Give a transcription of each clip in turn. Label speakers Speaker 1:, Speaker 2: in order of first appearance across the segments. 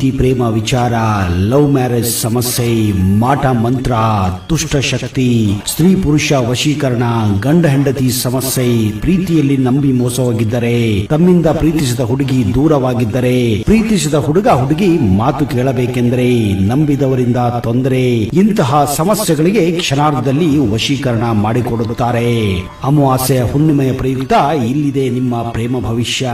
Speaker 1: ಪ್ರೀತಿ ಪ್ರೇಮ ವಿಚಾರ, love marriage ಸಮಸ್ಯೆ, ಮಾಟ ಮಂತ್ರ, ದುಷ್ಟ ಶಕ್ತಿ, ಸ್ತ್ರೀ ಪುರುಷ ವಶೀಕರಣ, ಗಂಡ ಹೆಂಡತಿ ಸಮಸ್ಯೆ, ಪ್ರೀತಿಯಲ್ಲಿ ನಂಬಿ ಮೋಸವಾಗಿದ್ದರೆ, ತಮ್ಮಿಂದ ಪ್ರೀತಿಸಿದ ಹುಡುಗಿ ದೂರವಾಗಿದ್ದರೆ, ಪ್ರೀತಿಸಿದ ಹುಡುಗಿ ಮಾತು ಕೇಳಬೇಕೆಂದರೆ, ನಂಬಿದವರಿಂದ ತೊಂದರೆ, ಇಂತಹ ಸಮಸ್ಯೆಗಳಿಗೆ ಕ್ಷಣಾರ್ಧದಲ್ಲಿ ವಶೀಕರಣ ಮಾಡಿಕೊಡುತ್ತಾರೆ. ಅಮಾವಾಸ್ಯೆಯ ಹುಣ್ಣಿಮೆಯ ಪ್ರಯುಕ್ತ ಇಲ್ಲಿದೆ ನಿಮ್ಮ ಪ್ರೇಮ ಭವಿಷ್ಯ.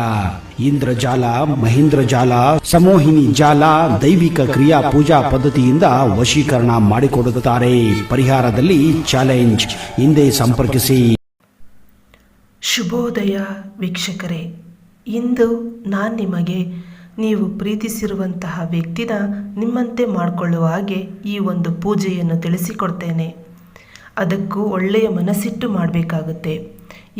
Speaker 1: ಇಂದ್ರಜಾಲ, ಮಹೇಂದ್ರಜಾಲ, ಸಮೋಹಿನಿ ಜಾಲ, ದೈವಿಕ ಕ್ರಿಯಾ ಪೂಜಾ ಪದ್ಧತಿಯಿಂದ ವಶೀಕರಣ ಮಾಡಿಕೊಡುತ್ತಾರೆ. ಪರಿಹಾರದಲ್ಲಿ ಚಾಲೆಂಜ್. ಹಿಂದೆ ಸಂಪರ್ಕಿಸಿ.
Speaker 2: ಶುಭೋದಯ ವೀಕ್ಷಕರೇ, ಇಂದು ನಾನು ನಿಮಗೆ ನೀವು ಪ್ರೀತಿಸಿರುವಂತಹ ವ್ಯಕ್ತಿನ ನಿಮ್ಮಂತೆ ಮಾಡಿಕೊಳ್ಳುವ ಹಾಗೆ ಈ ಒಂದು ಪೂಜೆಯನ್ನು ತಿಳಿಸಿಕೊಡ್ತೇನೆ. ಅದಕ್ಕೂ ಒಳ್ಳೆಯ ಮನಸ್ಸಿಟ್ಟು ಮಾಡಬೇಕಾಗುತ್ತೆ.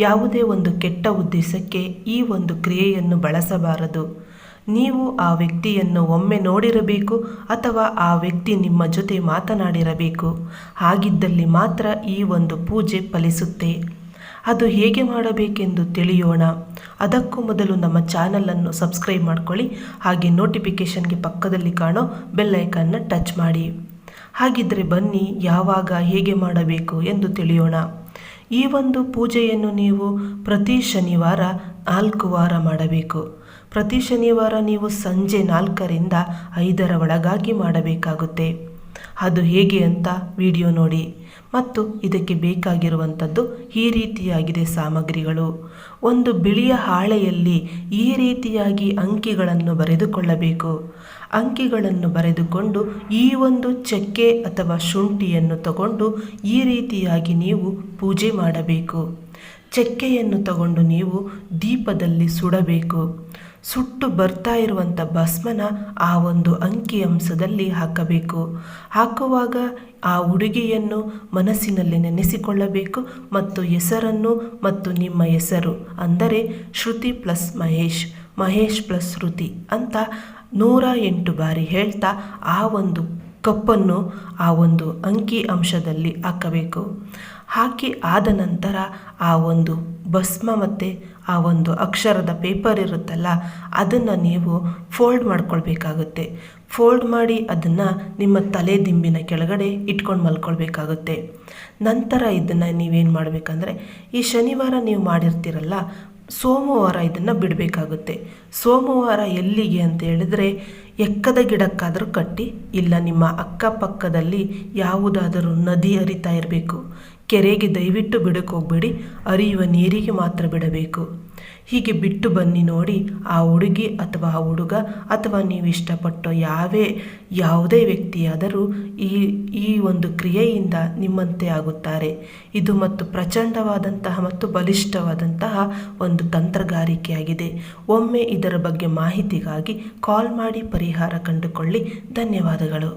Speaker 2: ಯಾವುದೇ ಒಂದು ಕೆಟ್ಟ ಉದ್ದೇಶಕ್ಕೆ ಈ ಒಂದು ಕ್ರಿಯೆಯನ್ನು ಬಳಸಬಾರದು. ನೀವು ಆ ವ್ಯಕ್ತಿಯನ್ನು ಒಮ್ಮೆ ನೋಡಿರಬೇಕು ಅಥವಾ ಆ ವ್ಯಕ್ತಿ ನಿಮ್ಮ ಜೊತೆ ಮಾತನಾಡಿರಬೇಕು. ಹಾಗಿದ್ದಲ್ಲಿ ಮಾತ್ರ ಈ ಒಂದು ಪೂಜೆ ಫಲಿಸುತ್ತೆ. ಅದು ಹೇಗೆ ಮಾಡಬೇಕೆಂದು ತಿಳಿಯೋಣ. ಅದಕ್ಕೂ ಮೊದಲು ನಮ್ಮ ಚಾನಲನ್ನು ಸಬ್ಸ್ಕ್ರೈಬ್ ಮಾಡ್ಕೊಳ್ಳಿ. ಹಾಗೆ ನೋಟಿಫಿಕೇಷನ್ಗೆ ಪಕ್ಕದಲ್ಲಿ ಕಾಣೋ ಬೆಲ್ ಐಕನ್ನ ಟಚ್ ಮಾಡಿ. ಹಾಗಿದ್ದರೆ ಬನ್ನಿ ಯಾವಾಗ ಹೇಗೆ ಮಾಡಬೇಕು ಎಂದು ತಿಳಿಯೋಣ. ಈ ಒಂದು ಪೂಜೆಯನ್ನು ನೀವು ಪ್ರತಿ ಶನಿವಾರ 4 ವಾರ ಮಾಡಬೇಕು. ಪ್ರತಿ ಶನಿವಾರ ನೀವು ಸಂಜೆ 4ರಿಂದ 5 ಒಳಗಾಗಿ ಮಾಡಬೇಕಾಗುತ್ತೆ. ಅದು ಹೇಗೆ ಅಂತ ವಿಡಿಯೋ ನೋಡಿ. ಮತ್ತು ಇದಕ್ಕೆ ಬೇಕಾಗಿರುವಂಥದ್ದು ಈ ರೀತಿಯಾಗಿದೆ ಸಾಮಗ್ರಿಗಳು. ಒಂದು ಬಿಳಿಯ ಹಾಳೆಯಲ್ಲಿ ಈ ರೀತಿಯಾಗಿ ಅಂಕಿಗಳನ್ನು ಬರೆದುಕೊಳ್ಳಬೇಕು. ಅಂಕಿಗಳನ್ನು ಬರೆದುಕೊಂಡು ಈ ಒಂದು ಚಕ್ಕೆ ಅಥವಾ ಶುಂಠಿಯನ್ನು ತಗೊಂಡು ಈ ರೀತಿಯಾಗಿ ನೀವು ಪೂಜೆ ಮಾಡಬೇಕು. ಚಕ್ಕೆಯನ್ನು ತಗೊಂಡು ನೀವು ದೀಪದಲ್ಲಿ ಸುಡಬೇಕು. ಸುಟ್ಟು ಬರ್ತಾ ಇರುವಂಥ ಭಸ್ಮನ ಆ ಒಂದು ಅಂಕಿ ಅಂಶದಲ್ಲಿ ಹಾಕಬೇಕು. ಹಾಕುವಾಗ ಆ ಹುಡುಗಿಯನ್ನು ಮನಸ್ಸಿನಲ್ಲಿ ನೆನೆಸಿಕೊಳ್ಳಬೇಕು ಮತ್ತು ಹೆಸರನ್ನು ಮತ್ತು ನಿಮ್ಮ ಹೆಸರು ಅಂದರೆ ಶ್ರುತಿ ಪ್ಲಸ್ ಮಹೇಶ್, ಮಹೇಶ್ ಪ್ಲಸ್ ಶ್ರುತಿ ಅಂತ 108 ಬಾರಿ ಹೇಳ್ತಾ ಆ ಒಂದು ಕಪ್ಪನ್ನು ಆ ಒಂದು ಅಂಕಿ ಅಂಶದಲ್ಲಿ ಹಾಕಬೇಕು. ಹಾಕಿ ಆದ ನಂತರ ಆ ಒಂದು ಭಸ್ಮ ಮತ್ತು ಆ ಒಂದು ಅಕ್ಷರದ ಪೇಪರ್ ಇರುತ್ತಲ್ಲ ಅದನ್ನು ನೀವು ಫೋಲ್ಡ್ ಮಾಡ್ಕೊಳ್ಬೇಕಾಗುತ್ತೆ. ಫೋಲ್ಡ್ ಮಾಡಿ ಅದನ್ನು ನಿಮ್ಮ ತಲೆ ದಿಂಬಿನ ಕೆಳಗಡೆ ಇಟ್ಕೊಂಡು ಮಲ್ಕೊಳ್ಬೇಕಾಗುತ್ತೆ. ನಂತರ ಇದನ್ನು ನೀವೇನು ಮಾಡಬೇಕಂದ್ರೆ, ಈ ಶನಿವಾರ ನೀವು ಮಾಡಿರ್ತೀರಲ್ಲ, ಸೋಮವಾರ ಇದನ್ನು ಬಿಡಬೇಕಾಗುತ್ತೆ. ಸೋಮವಾರ ಎಲ್ಲಿಗೆ ಅಂತ ಹೇಳಿದ್ರೆ, ಎಕ್ಕದ ಗಿಡಕ್ಕಾದರೂ ಕಟ್ಟಿ, ಇಲ್ಲ ನಿಮ್ಮ ಅಕ್ಕಪಕ್ಕದಲ್ಲಿ ಯಾವುದಾದರೂ ನದಿ ಹರಿತಾ ಇರಬೇಕು. ಕೆರೆಗೆ ದಯವಿಟ್ಟು ಬಿಡಕ್ಕೆ ಹೋಗಬೇಡಿ, ಹರಿಯುವ ನೀರಿಗೆ ಮಾತ್ರ ಬಿಡಬೇಕು. ಹೀಗೆ ಬಿಟ್ಟು ಬನ್ನಿ. ನೋಡಿ, ಆ ಹುಡುಗಿ ಅಥವಾ ಆ ಹುಡುಗ ಅಥವಾ ನೀವು ಇಷ್ಟಪಟ್ಟೋ ಯಾವುದೇ ವ್ಯಕ್ತಿಯಾದರೂ ಈ ಒಂದು ಕ್ರಿಯೆಯಿಂದ ನಿಮ್ಮಂತೆ ಆಗುತ್ತಾರೆ. ಇದು ಮತ್ತು ಪ್ರಚಂಡವಾದಂತಹ ಮತ್ತು ಬಲಿಷ್ಠವಾದಂತಹ ಒಂದು ತಂತ್ರಗಾರಿಕೆಯಾಗಿದೆ. ಒಮ್ಮೆ ಇದರ ಬಗ್ಗೆ ಮಾಹಿತಿಗಾಗಿ ಕಾಲ್ ಮಾಡಿ ಪರಿಹಾರ ಕಂಡುಕೊಳ್ಳಿ. ಧನ್ಯವಾದಗಳು.